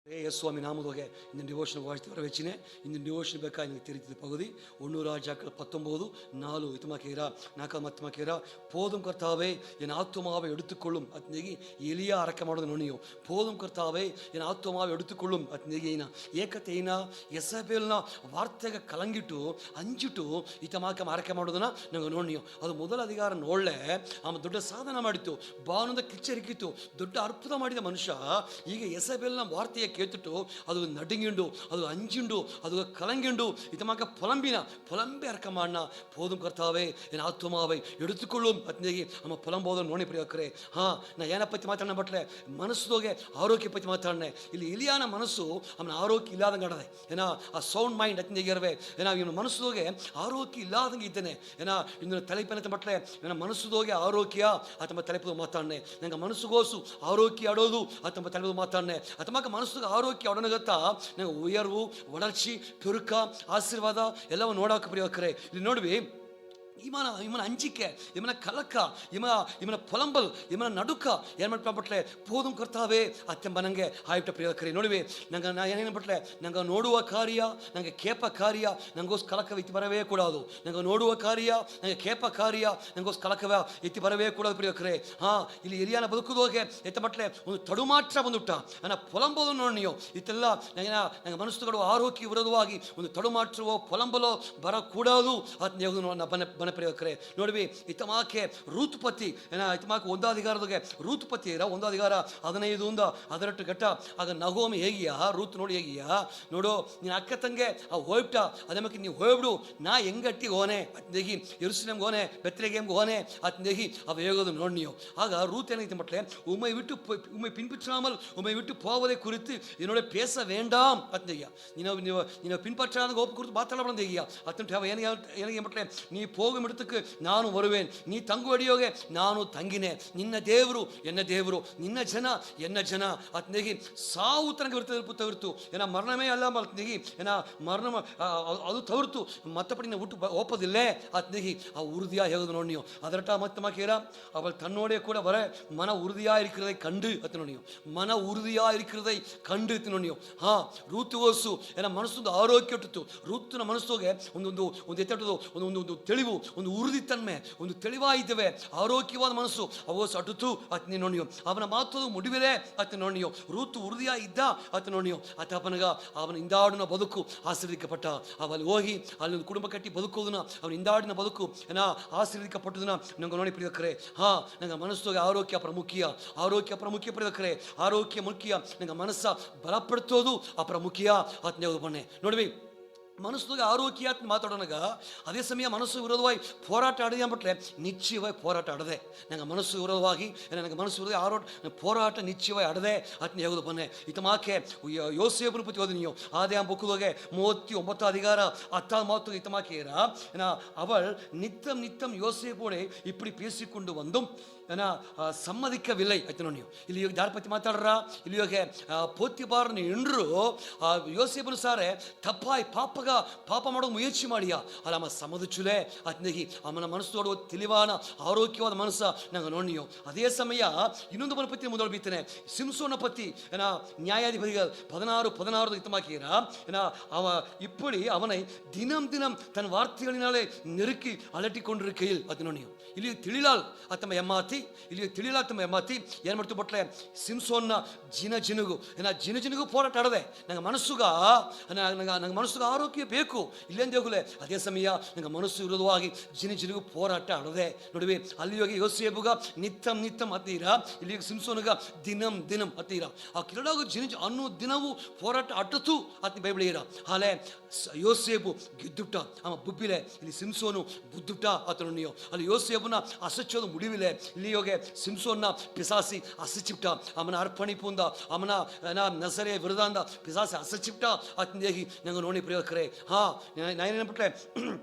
சுவாமி நாமதோக இந்த டிவோஷன் வாழ்த்து வர வச்சுனேன். இந்த டிவோஷன் ಬೇಕಾಗಿ எனக்கு தெரிஞ்சது பகுதி 1 ராஜாக்கள் 19:4 இத்தமாக்கீரா நாக்க மத்தமாக்கீரா போதும் கர்த்தாவே என் ஆத்துமாவை எடுத்துக்கொள்ளும் ಅತ್ನಿಗೆ ಎಲಿಯಾ ಅರಕೆ ಮಾಡೋದು ನೋಡಿಯೋ போதும் கர்த்தாவே என் ஆத்துமாவை எடுத்துக்கொள்ளும் ಅತ್ನಿಗೆ ಏಕತೆಯಿನ ಯೆಸಬೇಲ್ನ ವಾರ್ತೆಗೆ ಕಲಂಗಿಟ್ಟು ಅಂಜಿಟ್ಟು ಇತಮಾಕ ಅರಕೆ ಮಾಡೋದನ್ನ ನಾವು ನೋಡಿಯೋ ಅದು ಮೊದಲ ಅಧಿಕಾರ ನೋಡ್ಲೆ ಆಮ ದೊಡ್ಡ ಸಾಧನ ಮಾಡಿತ್ತು ಬಾವನದ ಕಿಚ್ಚರಿಕಿತ್ತು ದೊಡ್ಡ ಅದ್ಭುತ ಮಾಡಿದ ಮನುಷ್ಯ ಈಗ ಯೆಸಬೇಲ್ನ ವಾರ್ತೆಯ ಕೇತಿಟ್ಟು ಅದು ನಡುಗಿಂಡು ಅದು ಅಂಜಿಂಡು ಅದು கலங்கிண்டு இதமாக புலம்பி அறக்கமான போதும் கர்த்தாவே என் ஆத்துமாவை எடுத்துக்கொள்ளும் ಅತ್ನಿಗೆ ಅಮ್ಮ புலம்போದನ್ನು ನೋಡಿ ಪ್ರಿಯಕರೇ ನಾ ಏನ ಪತ್ತಿ ಮಾತಾಡೋಣ ಬಟ್ಲೆ ಮನಸ್ಸುದೋಗೆ ಆರೋಗ್ಯ ಪತ್ತಿ ಮಾತಾಡನೆ ಇಲ್ಲಿ ಇಲಿಯಾನ ಮನಸ್ಸು ಅವನ ಆರೋಗ್ಯ ಇಲ್ಲದಂಗೆ ಆಡದೆ ಏನ ಆ ಸೌಂಡ್ ಮೈಂಡ್ ಅತ್ನಿಗೆ ಇರವೆ ಏನ ಇವನ ಮನಸ್ಸುದೋಗೆ ಆರೋಗ್ಯ ಇಲ್ಲದಂಗೆ ಇದ್ದಾನೆ ಏನ ಇನ್ನು ತಲೆಪೆನ ಬಟ್ಲೆ ಏನ ಮನಸ್ಸುದೋಗೆ ಆರೋಗ್ಯ ಅಥವಾ ತಲೆಪದ ಮಾತಾಡನೆ ನಂಗೆ ಮನಸ್ಸುಗೋಸು ಆರೋಗ್ಯ ಆಡೋದು ಅಥವಾ ತಲೆಪದ ಮಾತಾಡನೆ ಅಥವಾ ಮನಸ್ಸು ಆರೋಗ್ಯ ಒಡನಗತ್ತಾ ನಂಗೆ ಉಯರ್ವು ಒಳರ್ಚಿ ಪುರುಕ ಆಶೀರ್ವಾದ ಎಲ್ಲವೂ ನೋಡೋಕೆ ಪ್ರಿಯಕರೇ ಇಲ್ಲಿ ನೋಡ್ವಿ ಇವನ ಅಂಜಿಕೆ ಇವನ ಕಲಕ ಇವನ ಪೊಲಂಬಲ್ ಇವನ ನಡುಕ ಏನು ಮಾಡ್ಕೊಂಡ್ಬಿಟ್ಲೆ போதும் ಕರ್ತಾವೆ ಅತ್ತೆಂಬ ನಂಗೆ ಆಯ್ತ ಪ್ರಿಯಕರೇ ನೋಡುವೆ ನಂಗೆ ನಾ ಏನೇನು ಬಿಟ್ಲೆ ನಂಗೆ ನೋಡುವ ಕಾರ್ಯ ನಂಗೆ ಕೇಪ ಕಾರ್ಯ ನಂಗೋಸ್ ಕಲಕ ಎತ್ತಿ ಬರವೇ ಕೂಡದು ನಂಗೆ ನೋಡುವ ಕಾರ್ಯ ನಂಗೆ ಕೇಪ ಕಾರ್ಯ ನಂಗೋಸ್ ಕಲಕವ ಎತ್ತಿ ಬರವೇ ಕೂಡದು ಪ್ರಿಯಕರೇ ಇಲ್ಲಿ ಎಲಿಯಾನ ಬದುಕುದೋಗೆ ಎತ್ತ ಬಟ್ಲೆ ಒಂದು ತಡುಮಾತ್ರ ಬಂದುಟ್ಟ ನನ್ನ ಪೊಲಂಬೋದು ನೋಡಿಯೋ ಇತ್ತೆಲ್ಲ ನಂಗೆ ಮನಸ್ಸುಗಳು ಆರೋಗ್ಯ ವಿರೋಧವಾಗಿ ಒಂದು ತಡುಮಾತ್ರವೋ ಪೊಲಂಬಲೋ ಬರಕೂಡದು ಅತ್ ಬನ ಪ್ರಿಯಕರೇ ನೋಡ್ವಿ ಇತಮಾಕೆ ರೂತುಪತಿ ಇತಮಾಕೆ ಒಂದಾಧಿಕಾರದಾಗೆ ರೂತುಪತಿ ಇರ ಒಂದಾಧಿಕಾರ 15 18 ಗಟ್ಟ ಆಗ ನಗೋಮಿ ಹೇಗಿಯಾ ರೂತ್ ನೋಡಿ ಹೇಗಿಯಾ ನೋಡು ನೀನು ಅಕ್ಕ ತಂಗೆ ಆ ಹೋಯ್ಬಿಟ್ಟ ಅದಕ್ಕೆ ನೀವು ಹೋಗ್ಬಿಡು ನಾ ಹೆಂಗಟ್ಟಿಗೆ ಹೋನೆ ಅತ್ನೇಗಿ ಯೆರೂಸಲೇಮ್ಗೆ ಹೋನೆ ಬೆತ್ಲೆಗೇಮ್ಗೆ ಹೋನೆ ಅತ್ನೇಗಿ ಅವ ಹೇಗೋದು ನೋಡಿ ನೀವು ಆಗ ರೂತ್ ಏನಾಯ್ತು ಮಟ್ಲೆ உம்மை பின்பற்றாமல் உம்மை விட்டு போவதை குறித்து என்னோட பேச வேண்டாம் அத்தனையா நீ பின்பற்றாத கோப்பு குறித்து மாத்தாடப்படும் தேகியா அத்தனை எனக்கு மட்லே நீ போகும் இடத்துக்கு நானும் வருவேன் ನೀ ತಂಗುವಡಿಯೋಗೆ ನಾನು ತಂಗಿನೇ ನಿನ್ನ ದೇವರು ಎನ್ನ ದೇವರು ನಿನ್ನ ಜನ ಎನ್ನ ಜನ ಅತ್ನೇಗಿ ಸಾವು ತನಗೆ ತವಿರ್ತು ಏನ ಮರಣಮೇ ಅಲ್ಲ ಅತ್ನೇಗಿ ಏನ ಮರಣ ಅದು ತವಿರ್ತು ಮತ್ತಪಡಿ விட்டு ஓப்பதில்லை அத்னகி உறுதியாக ಹೇಗೋದು ನೋಡಿಯೋ ಅದರಟ மத்தமாக்கீர அவள் தன்னோடைய கூட வர மன உறுதியாக இருக்கிறதை கண்டு அத்தனோடியோ மன உறுதியாக இருக்கிறதை ಕಂಡು ತಿನ್ನೋಣಿಯೋ ರೂತುಗೋಸು ಏನ ಮನಸ್ಸು ಆರೋಗ್ಯ ಇಟ್ಟಿತ್ತು ರೂತಿನ ಮನಸ್ಸೋಗೆ ಒಂದು ಎತ್ತಟದು ಒಂದು ತಿಳಿವು ಒಂದು ಉறுதித்தன்மை ಒಂದು ತಿಳಿವಾಯಿತವೆ ಆರೋಗ್ಯವಾದ ಮನಸ್ಸು ಅವೋಸು ಅಟುತು ಅತ್ನಿ ನೋಡಿಯೋ ಅವನ ಮಾತೋದು ಮುಡಿವಿಲೆ ಅತ್ನಿ ನೋಡಿಯೋ ರೂತು ಉறுதியா ಇದ್ದ ಅತ್ನಿ ನೋಡಿಯೋ ಅತಪನಗ ಅವನ ಇಂದಾಡಿನ ಬದುಕು ಆಶೀರ್ವದಿக்கப்பட்ட ಅವಲ್ಲಿ ಹೋಗಿ ಅಲ್ಲಿ ಒಂದು ಕುಟುಂಬ ಕಟ್ಟಿ ಬದುಕೋದನ್ನ ಅವನ ಇಂದಾಡಿನ ಬದುಕು ಏನ ಆಶೀರ್ವದಿக்கப்பಟ್ಟದನ್ನ ನಂಗೆ ನೋಡಿ ಪ್ರಿಯಕರೇ ನಂಗೆ ಮನಸ್ಸೋಗೆ ಆರೋಗ್ಯ ಪ್ರಾಮುಖ್ಯ ಪ್ರಿಯಕರೇ ಆರೋಗ್ಯ ಮುಖ್ಯ ನಂಗೆ ಮನಸ್ಸ ಬಲಪಡಿಸೋದು ಅಪ್ರಾಮುಖ್ಯ ಅತ್ನೇ ಬನ್ನೆ ನೋಡ್ವಿ ಮನಸ್ಸುಗೆ ಆರೋಗ್ಯ ಮಾತಾಡೋನಾಗ ಅದೇ ಸಮಯ ಮನಸ್ಸು ವಿರೋಧವಾಗಿ ಹೋರಾಟ ಆಡಿದೆ ಅಂಬಟ್ಲೆ ನಿಶ್ಚಯವಾಗಿ ಹೋರಾಟ ಆಡದೆ ನಂಗೆ ಮನಸ್ಸು ವಿರೋಧವಾಗಿ ನನಗೆ ಮನಸ್ಸು ವಿರೋಧ ಹೋರಾಟ ನಿಶ್ಚಯವಾಗಿ ಆಡದೆ ಅತ್ನ ಹೇಗೋದು ಬನ್ನೆ ಇತಮಾಕೆ ಯೋಸೇಫನ ಪತಿ ಹೋದ ನೀವು ಆದೇ ಆ ಬುಕ್ಕದೋಗೆ 39 அதிகார 10 மாத்து இத்தமாக்கீர அவள் நித்தம் யோசேப்போடு இப்படி பேசிக்கொண்டு வந்தும் ஏன்னா சம்மதிக்கவில்லை அத்தனோனியோ ಇಲ್ಲಿ ಯಾರ ಪತಿ ಮಾತಾಡ್ರಾ ಇಲ್ಲಿ ಪೋತಿಫಾರನ ಹೆಂಡ್ರು ಯೋಸೇಫನು ಸಾರೆ ತಪ್ಪಾಯಿ ಪಾಪ ಮಾಡೋ ಮುಯற்சி ಮಾಡಿಯಾ ಅಲ್ಲ ಅಮ್ಮ ಸಮ್ಮದಿಸುಲೆ ಅತ್ನೇಗಿ ಅವನ ಮನಸ್ಸೋಡು ತಿಳಿವಾನ ಆರೋಗ್ಯವಾದ ಮನಸ್ಸ ನಂಗೆ ನೋಡಿಯೋ ಅದೇ ಸಮಯ ಇನ್ನೊಂದು ಮನ ಪತಿ ಮುಂದೊಳ ಬೀತನೆ ಸಿಂಸೋನ ಪತಿ ಏನ ನ್ಯಾಯಾಧಿಪತಿಗಳು 16 ಇತ್ತಮಾಕೀರ ಏನ ಅವ ಇಪ್ಪಡಿ ಅವனை தினம் தன் வார்த்தைகளினாலே நெருக்கி அலட்டி கொண்டிருக்கையில் அது நோனியோ ಇಲ್ಲಿ ತಿಳಿಲಾಲ್ ಅತ್ತಮ್ಮ ಎಮ್ಮಾತಿ ಇಲ್ಲಿ ತಿಳಿಲಾಲ್ ತಮ್ಮ ಎಮ್ಮಾತಿ ಏನು ಮಾಡ್ತು ಬಟ್ಲೆ ಸಿಂಸೋನ್ನ ಜಿನಜಿನುಗು ಹೋರಾಟ ಆಡದೆ ನಂಗೆ ಮನಸ್ಸುಗ ಆರೋಗ್ಯ ಬೇಕು ಇಲ್ಲೇಂದು ಹೋಗಲೆ ಅದೇ ಸಮಯ ನಂಗೆ ಮನಸ್ಸು ವಿರೋಧವಾಗಿ ಜಿನಜಿನುಗು ಹೋರಾಟ ಆಡದೆ ನೋಡಿವಿ ಅಲ್ಲಿ ಹೋಗಿ ಯೋಸೇಫುಗ ನಿತ್ತಂ ಹತ್ತೀರ ಇಲ್ಲಿ ಸಿಂಸೋನುಗ ದಿನಂ ಹತ್ತೀರ ಆ ಕಿರಡಾಗು ಅನ್ನೋ ದಿನವೂ ಹೋರಾಟ ಅಟ್ಟತು ಅತ್ನಿ ಬೈಬಲ್ ಇರ ಹಾಲೆ ಯೋಸೇಫು ಗೆದ್ದುಬಿಟ್ಟ ಅವ ಬುಬ್ಬಿಲೆ ಇಲ್ಲಿ ಸಿಂಸೋನು ಬುದ್ದುಬಿಟ್ಟ ಅತನಿಯೋ ಅಲ್ಲಿ ಯೋಸೇಫುನ ಅಸಚ್ಚೋದು ಮುಡಿವಿಲೆ ಇಲ್ಲಿ ಹೋಗಿ ಸಿಂಸೋನ್ನ ಪಿಸಾಸಿ ಅಸಚಿಬಿಟ್ಟ ಅವನ ಅರ್ಪಣಿಪುಂದ ಅವನ ನಸರೆ ವಿರುದಾಂದ ಪಿಸಾಸಿ ಅಸಚಿಬಿಟ್ಟ ಅತ್ನೇಗಿ ನಂಗೆ ನೋಡಿ ಪ್ರಿಯಕರೇ ನಾ ಏನೇನ್ಬಿಟ್ಲೆ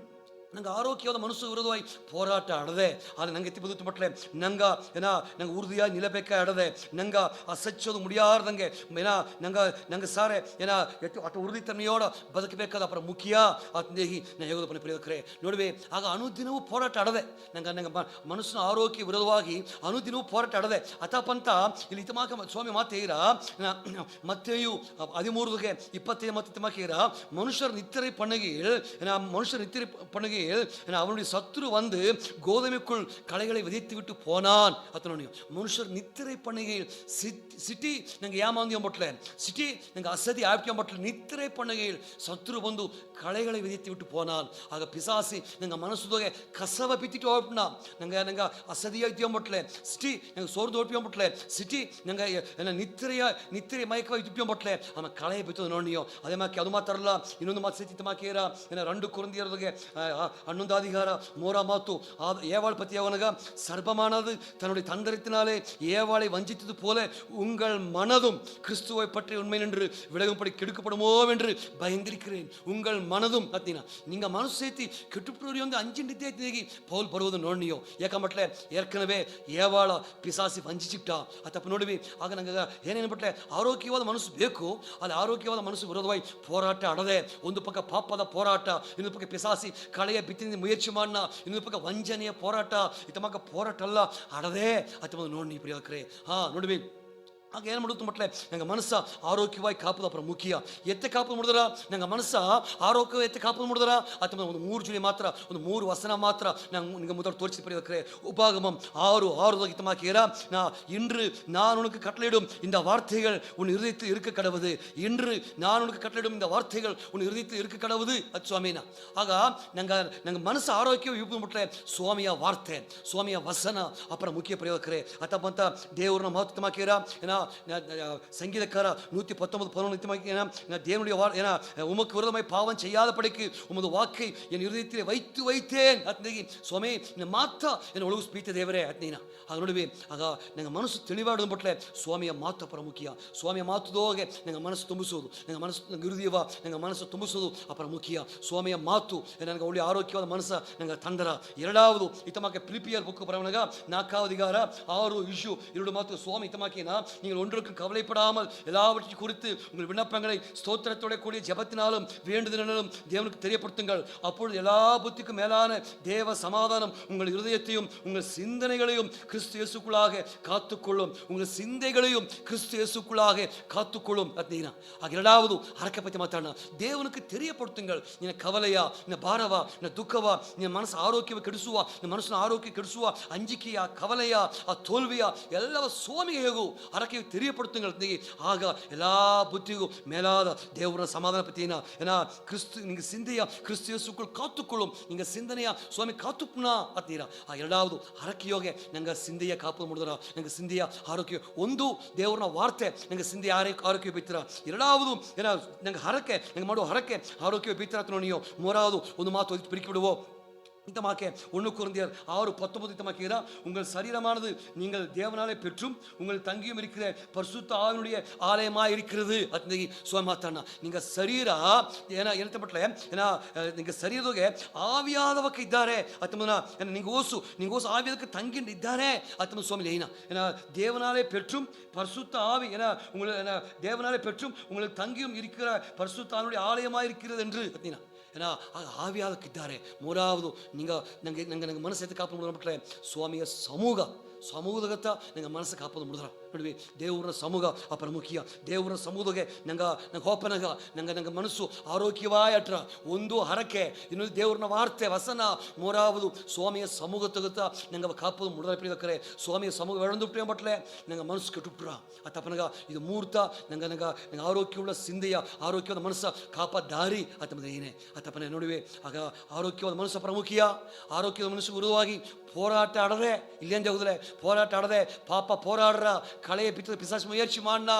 ನಂಗೆ ಆರೋಗ್ಯವಾದ ಮನಸ್ಸು ವಿರೋಧವಾಗಿ ಹೋರಾಟ ಆಡದೆ, ಆದರೆ ನಂಗೆ ಎತ್ತಿ ಬದುಕು ಮಟ್ಲೆ ನಂಗೆ ನಂಗೆ ಉறுதிಯಾಗಿ ನಿಲ್ಲಬೇಕಾ ಆಡದೆ, ನಂಗೆ ಅಸಚ್ಚೋದು ಮುಡಿಯಾರ್ದಂಗೆ ನಂಗೆ ಸಾರೆ ಅಷ್ಟು ಉறுதி ತನ್ಮೆಯೋಡ ಬದುಕಬೇಕಾದ ಅಪರ ಮುಖ್ಯ ಆತ್ಮೇಹಿ ನಾನು ಹೇಗೋದು ಪನ ಪ್ರಿಯಕರೇ ನೋಡುವೆ. ಆಗ ಅನುದಿನವೂ ಹೋರಾಟ ಆಡದೆ, ನಂಗೆ ಮನಸ್ಸಿನ ಆರೋಗ್ಯ ವಿರೋಧವಾಗಿ ಅನುದಿನವೂ ಹೋರಾಟ ಆಡದೆ ಅತಪಂತ ಇಲ್ಲಿ ಇತಮಾಕ ಸ್ವಾಮಿ ಮಾತೇರ ಮತ್ತೆಯು 13ಗೆ 25 ಮತ್ತು ಇತಮಾಕೇರ ಮನುಷ್ಯರ ನಿತ್ಯரை பண்ணுகையில் மனுஷர் நித்திரை பண்ணுகையில் அவனுடைய சத்துரு வந்து கோதுமைக்குள் களைகளை விதைத்து விட்டு போனான். அத்தனை மனுஷர் நித்திரை பண்ணுகையில் சிட்டி ನಂಗೆ ಯಾಮಾಂದಿ ಅಂಬಟ್ಲೆ ಸಿಟಿ ನಂಗೆ ಅಸದಿ ಆಪ್ಕೆ ಅಂಬಟ್ಲೆ ನಿತ್ರೆ ಪಣ್ಣಗೆயில் சத்துரு ಬಂದು ಕಳೆகளை விதைத்து விட்டு போனான். ಆಗ ಪಿಸಾಸಿ ನಂಗೆ ಮನಸ್ಸುದೋಗೆ ಕಸವ ಬಿತ್ತಿಟ್ಟು ಹೋಗ್ಬಿಟ್ನ, ನಂಗೆ ಅಸದಿಯಾಗಿ ಅಂಬಟ್ಲೆ ಸಿಟಿ ನಂಗೆ ಸೋರ್ದು ಓಟ್ಪಿ ಅಂಬಟ್ಲೆ ಸಿಟಿ ನಂಗೆ ನಿತ್ರೆ ಮಯಕವಾಗಿ ತುಪ್ಪಿ ಅಂಬಟ್ಲೆ ಆಮೇಲೆ ಕಳೆ ಬಿತ್ತದು ನೋಡಿಯೋ. ಅದೇ ಮಾಕೆ ಅದು ಮಾತಾರಲ್ಲ, ಇನ್ನೊಂದು ಮಾತು ಸೇತಿ ಮಾಕೇರ 2 கொரிந்தியர்ಗೆ 11 அதிகாரம் 3 மாத்து ஏவாள் பற்றி அவனுக சர்ப்பமானது தன்னுடைய தந்திரத்தினாலே ஏவாளை வஞ்சித்தது போல உங்கள் மனதும் கிறிஸ்துவை பற்றி உண்மை என்று விலகும்படி கெடுக்கப்படுமோ என்று பயந்திருக்கிறேன். உங்கள் மனதும் ಅತ್ತಿನ ನಿಂಗ ಮನಸ್ಸು ಸೇತಿ ಕೆಟ್ಟುಬಿಟ್ಟವ್ರಿ ಒಂದು ಅಂಚಿಂಡಿದ್ದೇಗಿ ಪೌಲ್ ಬರುವುದು ನೋಡಿಯೋ. ಯಾಕಂಬಟ್ಲೆ ಏರ್ಕನವೇ ಏವಾಳ ಪಿಸಾಸಿ ವಂಚಿಸಿಟ್ಟ ಅತಪ್ಪ ನೋಡಿವಿ. ಆಗ ನಂಗೆ ಏನೇನ್ಬಿಟ್ಲೆ ಆರೋಗ್ಯವಾದ ಮನಸ್ಸು ಬೇಕು, ಅಲ್ಲಿ ಆರೋಗ್ಯವಾದ ಮನಸ್ಸು ವಿರೋಧವಾಗಿ ಹೋರಾಟ ಆಡದೆ, ಒಂದು ಪಕ್ಕ ಪಾಪದ ಹೋರಾಟ, ಇನ್ನೊಂದು ಪಕ್ಕ ಪಿಸಾಸಿ ಕಳೆಯ ಬಿತ್ತಿನ ಮುಯற்சி ಮಾಡ, ಇನ್ನೊಂದು ಪಕ್ಕ ವಂಚನೆಯ ಹೋರಾಟ, ಇತಮಕ್ಕ ಹೋರಾಟ ಅಲ್ಲ ಆಡದೆ ಅಥವಾ ನೋಡಿ ಪ್ರಿಯಕರೇ. ನೋಡ್ವಿ ಆಗ ಏನು ಮಾಡುತ್ತೆ ಮಟ್ಲೆ ನಂಗೆ ಮನಸ್ಸ ಆರೋಗ್ಯವಾಗಿ ಕಾಪದ ಅಪರ ಮುಖ್ಯ. ಎತ್ತೆ ಕಾಪದ ಮುಡಿದ್ರ ನಂಗೆ ಮನಸ್ಸ ಆರೋಗ್ಯ ಎತ್ತೆ ಕಾಪದ ಮುಡಿದ್ರ ಅಥವಾ ಒಂದು 3 ಜುಳಿ ಮಾತ್ರ, ಒಂದು 3 ವಸನ ಮಾತ್ರ ನಂಗೆ ನಿಮಗೆ முதல் தோற்சி பிரியக்கரே. உபாகமம் 6:6 இத்தமாக்கிற இன்று நான் உனக்கு கட்டளையிடும் இந்த வார்த்தைகள் உன் இருதயத்தில் இருக்க கடவுது. இன்று நான் உனக்கு கட்டளையிடும் இந்த வார்த்தைகள் உன் இருதயத்தில் இருக்க கடவுது ಅದು ಸ್ವಾಮಿನ. ಆಗ ನಂಗೆ ಮನಸ್ಸು ಆರೋಗ್ಯ ಇಬ್ಬರು ಮುಟ್ಲೆ ಸ್ವಾಮಿಯ ವಾರ್ತೆ, ಸ್ವಾಮಿಯ ವಸನ ಅಪರ ಮುಖ್ಯ ಪ್ರಿಯಕರೇ. ಅತಪಂತ ದೇವ್ರನ್ನ ಮಹತ್ವಮಾಕಿರ சங்கீதக்கார 119:11 தேவனுடைய உமக்கு விரோதமாய் பாவம் செய்யாத படிக்கு உமது வாக்கை என் இருதயத்தில் வைத்து வைத்தேன் ಅತ್ನೇಗಿ ಸ್ವಾಮಿ ಮಾತ ಏನು ಒಳಗು ಸ್ಪೀತ ದೇವರೇ ಅತ್ನೇನ. ಆಗ ನೋಡಿವಿ ಆಗ ನಂಗೆ ಮನಸ್ಸು ತಿಳಿವಾಡೋದು ಬಿಟ್ಲೆ ಸ್ವಾಮಿಯ ಮಾತು ಅಪರ ಮುಖ್ಯ. ಸ್ವಾಮಿಯ ಮಾತುದೋಗೆ ನಂಗೆ ಮನಸ್ಸು ತುಂಬಿಸೋದು, ನಂಗೆ ಹೃದಯವ ನಂಗೆ ಮನಸ್ಸು ತುಂಬಿಸೋದು ಅಪರ ಮುಖ್ಯ. ಸ್ವಾಮಿಯ ಮಾತು ನನಗೆ ಒಳ್ಳೆಯ ಆರೋಗ್ಯವಾದ ಮನಸ್ಸು ನಂಗೆ ತಂದರ. ಎರಡಾவது இத்தமாக்க பிலிப்பியர் புக்கு பரவனக 4வது அதிகாரம் 6 இஷ்யூ 2 மாத்து சுவாமி இத்தமாக்கினா நீங்கள் ஒன்றுக்கும் கவலைப்படாமல் எல்லாவற்றையும் குறித்து உங்கள் விண்ணப்பங்களை ஸ்தோத்திரத்தோட கூடிய ஜெபத்தினாலும் வேண்டுதலினாலும் தேவனுக்கு தெரியப்படுத்துங்கள். அப்பொழுது எல்லா புத்திக்கும் மேலான தேவ சமாதானம் உங்கள் இருதயத்தையும் உங்கள் சிந்தனைகளையும் கிறிஸ்து இயேசுக்குள்ளாக காத்துக்கொள்ளும். உங்கள் சிந்தைகளையும் கிறிஸ்து இயேசுக்குள்ளாக காத்துக்கொள்ளும். அத்தீனா ஆக இரண்டாவது அரக்கை பற்றி மாத்தாடணும். தேவனுக்கு தெரியப்படுத்துங்கள். ನಿನ್ನ ಕವಲೆಯ, ನಿನ್ನ ಭಾರವ, ನಿನ್ನ ದುಃಖವ, ನಿನ್ನ ಮನಸ್ಸು ಆರೋಗ್ಯವ ಕೆಡಿಸುವ, ನಿನ್ನ ಮನಸ್ಸಿನ ಆರೋಗ್ಯ ಕೆಡಿಸುವ ಅಂಜಿಕೆಯ, ಕವಲೆಯ, ಆ ತೋಲ್ವಿಯ ಎಲ್ಲವ ಸ್ವಾಮಿಗೆ ಹೇಗು அரக்கை தெரியப்படுத்துங்கள். ஆக எல்லா புத்திக்கும் மேலாத தேவன சமாதான பத்தினா ஏன்னா கிறிஸ்து நீங்க சிந்தையா கிறிஸ்து இயேசுக்குள் காத்துக்கொள்ளும். நீங்க சிந்தனையா சுவாமி காத்துப்புனா ಅತ್ತೀರಾ. ಆ ಎರಡಾவது ಹರಕೆಯೋಗೆ ನಂಗೆ ಸಿಂಧೆಯ ಕಾಪು ಮುಡಿದ್ರ ನಂಗೆ ಸಿಂಧೆಯ ಆರೋಗ್ಯ. ಒಂದು ದೇವರನ್ನ ವಾರ್ತೆ ನಂಗೆ ಸಿಂಧೆಯ ಆರೋಗ್ಯ ಬಿತ್ತರ. ಎರಡಾவது ನಂಗೆ ಹರಕೆ ನಂಗೆ ಮಾಡುವ ಹರಕೆ ಆರೋಗ್ಯ ಬಿತ್ತರ ನೋಡಿಯೋ. ಮೂರಾவது ಒಂದು ಮಾತು பிரிக்கி விடுவோ. இந்தமாக்க 1 கொரிந்தியர் 6:19 இந்தமாக்கிற உங்கள் சரீரமானது நீங்கள் தேவனாலே பெற்றும் உங்கள் தங்கியும் இருக்கிற பரிசுத்த ஆவியுடைய ஆலயமாக இருக்கிறது. ಅತ್ನೇಗಿ ಸ್ವಾಮಿ ಮಾತಣ್ಣ ನಿಂಗೆ ಶರೀರ ಏನಂತಪಟ್ಲೆ ನಿಂಗೆ ಶರೀರದೊಳಗೆ ಆವಿಯಾದವಕ್ಕೆ ಇದ್ದಾರೆ ಅತ್ತಮನ ನಿಂಗೆ ಓಸು ಆವಿಯಾದಕ್ಕೆ ತಂಗಿದ್ದಾರೆ ಅತ್ತಮ ಸ್ವಾಮಿ ಏನ தேவனாலே பெற்றும் பரிசுத்த ஆவி உங்களை தேவனாலே பெற்றும் உங்களுக்கு தங்கியும் இருக்கிற பரிசுத்த ஆவியுடைய ஆலயமாக இருக்கிறது என்று ಅತ್ನೇನ ஏன்னா ஆவியாதக்கிದ್ದಾರೆ. மூணாவது ನಂಗೆ ಮನಸ್ಸು ಎತ್ತು ಕಾಪು ಮುಡಿದ್ರೆ ಸ್ವಾಮಿಯ ಸಮೂಹದಗತ್ತ ನಂಗೆ ಮನಸ್ಸು ಕಾಪದು ಮುಡಿದ್ರ ನೋಡ್ವಿ. ದೇವರ ಸಮೂಹ ಅಪರ ಮುಖ್ಯ. ದೇವರ ಸಮೂಹಗೆ ನಂಗೆ ಹೋಪನಗ ನಂಗೆ ಮನಸ್ಸು ಆರೋಗ್ಯವಾಗಿ ಅಟ್ರ. ಒಂದು ಹರಕೆ, ಇನ್ನೊಂದು ದೇವ್ರನ್ನ ವಾರ್ತೆ ವಸನ, ಮೂರಾவது சுவாமிய சமூகத்துக்கு நாங்கள் காப்பது முடப்பிடிக்கிறே. சுவாமிய சமூகம் இழந்துவிட்டே பட்டல நாங்கள் மனசு கெட்டுவிட்றா. ಅತ್ತಪ್ಪನಗ ಇದು ಮೂರ್ತ ನಂಗೆ ಆರೋಗ್ಯವುಳ್ಳ ಸಿಂಧೆಯ ಆರೋಗ್ಯವಾದ ಮನಸ್ಸು ಕಾಪ ದಾರಿ ಅತ್ತಪ್ಪನ ಏನೇ ಅತ್ತಪ್ಪನ ನೋಡುವೆ. ಆಗ ಆರೋಗ್ಯವಾದ ಮನಸ್ಸು ಪ್ರಮುಖ. ಆರೋಗ್ಯದ ಮನಸ್ಸು ವಿರುದ್ಧವಾಗಿ ಹೋರಾಟ ಆಡದೆ ಇಲ್ಲೇಂದ ಹೋಗದ್ರೆ ಹೋರಾಟ ಆಡದೆ ಪಾಪ ಹೋರಾಡ್ರ ಕಳೆಯ ಬಿತ್ತದ ಪಿಸಾಚ್ ಮುಯற்சி ಮಾಡನ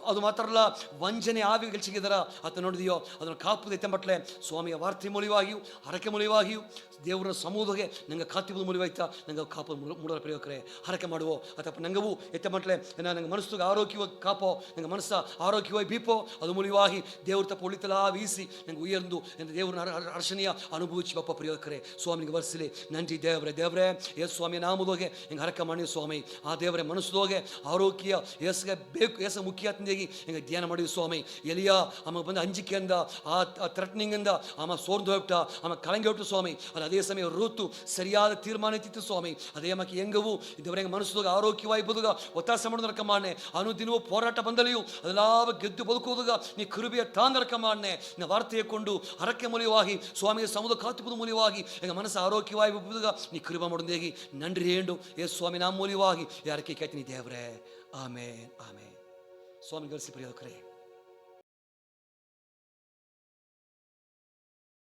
ಅದು ಮಾತ್ರ ಅಲ್ಲ ವಂಚನೆ ಆವಿಗಳು ಸಿಕ್ಕಿದರ ಆತ ನೋಡಿದೆಯೋ ಅದನ್ನು ಕಾಪುದು ಎತ್ತಂಬಟ್ಲೆ ಸ್ವಾಮಿಯ ವಾರ್ತೆ ಮೂಲವಾಗಿಯೂ ಹರಕೆ ಮೂಲವಾಗಿಯೂ ದೇವರ ಸಮೂಹಗೆ ನಂಗೆ ಕಾತಿಬುದು ಮೂಲವಾಯ್ತಾ ನಂಗೆ ಕಾಪ ಮೂಡರ ಪ್ರಿಯೋಕರೇ ಹರಕೆ ಮಾಡುವೋ ಅಥವಾ ನಂಗವು ಎತ್ತಂಬಟ್ಲೆ ನಂಗೆ ಮನಸ್ಸಿಗೆ ಆರೋಗ್ಯವಾಗಿ ಕಾಪೋ ನಂಗೆ ಮನಸ್ಸ ಆರೋಗ್ಯವಾಗಿ ಬೀಪೋ ಅದು ಮೂಲವಾಗಿ ದೇವ್ರ ತಪ್ಪ ಉಳಿತಲಾ ವೀಸಿ ನಂಗೆ ಉಯರ್ದು ದೇವ್ರನ್ನ ಅರ್ಶನೀಯ ಅನುಭವಿಸಿ ಬಪ್ಪ ಪ್ರಿಯೋಕರೇ ಸ್ವಾಮಿಗೆ ವರ್ಸಲಿ ನಂಜಿ ದೇವ್ರೆ ಏಸು ಸ್ವಾಮಿ ನಾಮದೋಗೆ ಹಿಂಗೆ ಹರಕೆ ಮಾಡಿ ಸ್ವಾಮಿ ಆ ದೇವರೇ ಮನಸ್ಸದೋಗೆ ಆರೋಗ್ಯ ಏಸ್ಗೆ ಬೇಕು ಏಸ ಮುಖ್ಯ ತಂದೆಗಿ ಹಿಂಗೆ ಧ್ಯಾನ ಮಾಡಿದ್ವಿ ಸ್ವಾಮಿ ಎಲಿಯ ಆಮೇಲೆ ಬಂದ ಅಂಜಿಕೆಯಿಂದ ಆ ಥ್ರೆಟ್ನಿಂಗಿಂದ ಆಮೇಲೆ ಸೋರ್ದು ಹೋಗ್ಬಿಟ್ಟ ಆಮೇಲೆ ಕಳಂಗಿ ಹೋಗ್ಬಿಟ್ಟು ಸ್ವಾಮಿ ಅದು ಅದೇ ಸಮಯ ಋತು ಸರಿಯಾದ ತೀರ್ಮಾನ ಇತ್ತಿತ್ತು ಸ್ವಾಮಿ ಅದೇ ಮಕ್ಕಿ ಹೆಂಗವು ದೇವರ ಮನಸ್ಸದಾಗ ಆರೋಗ್ಯವಾಗಿ ಬದುಗ ಒತ್ತಾಸ ಮಾಡೋದು ನರಕ ಮಾಡನೆ ಅನುದಿನವೂ ಹೋರಾಟ ಬಂದಲಿಯೂ ಅದೆಲ್ಲ ಗೆದ್ದು ಬದುಕುವುದಾಗ ನೀ ಕೃಪೆಯ ತಾಂದರಕ ಮಾಡನೆ ನಾ ವಾರ್ತೆಯ ಕೊಂಡು ಹರಕೆ ಮೂಲವಾಗಿ ಸ್ವಾಮಿಯ ಸಮುದ್ರ ಕಾತುಪದ ಮೂಲವಾಗಿ ಹೆಂಗೆ ಮನಸ್ಸು ಆರೋಗ್ಯವಾಗಿ ಬದುಗ ನೀ ಕೃಪೆ ಮಾಡೋದೇಗಿ ನನ್ರಿ ಹೇಳು ಏ ಸ್ವಾಮಿ ನಾ ಮೂಲವಾಗಿ ಯಾರಕ್ಕೆ ಕೇಳ್ತೀನಿ ದೇವರೇ ಆಮೇನ್ ಆಮೇನ್ ಸ್ವಾಮಿ ಗಳಿಸಿ ಪ್ರಿಯೋಕರೇ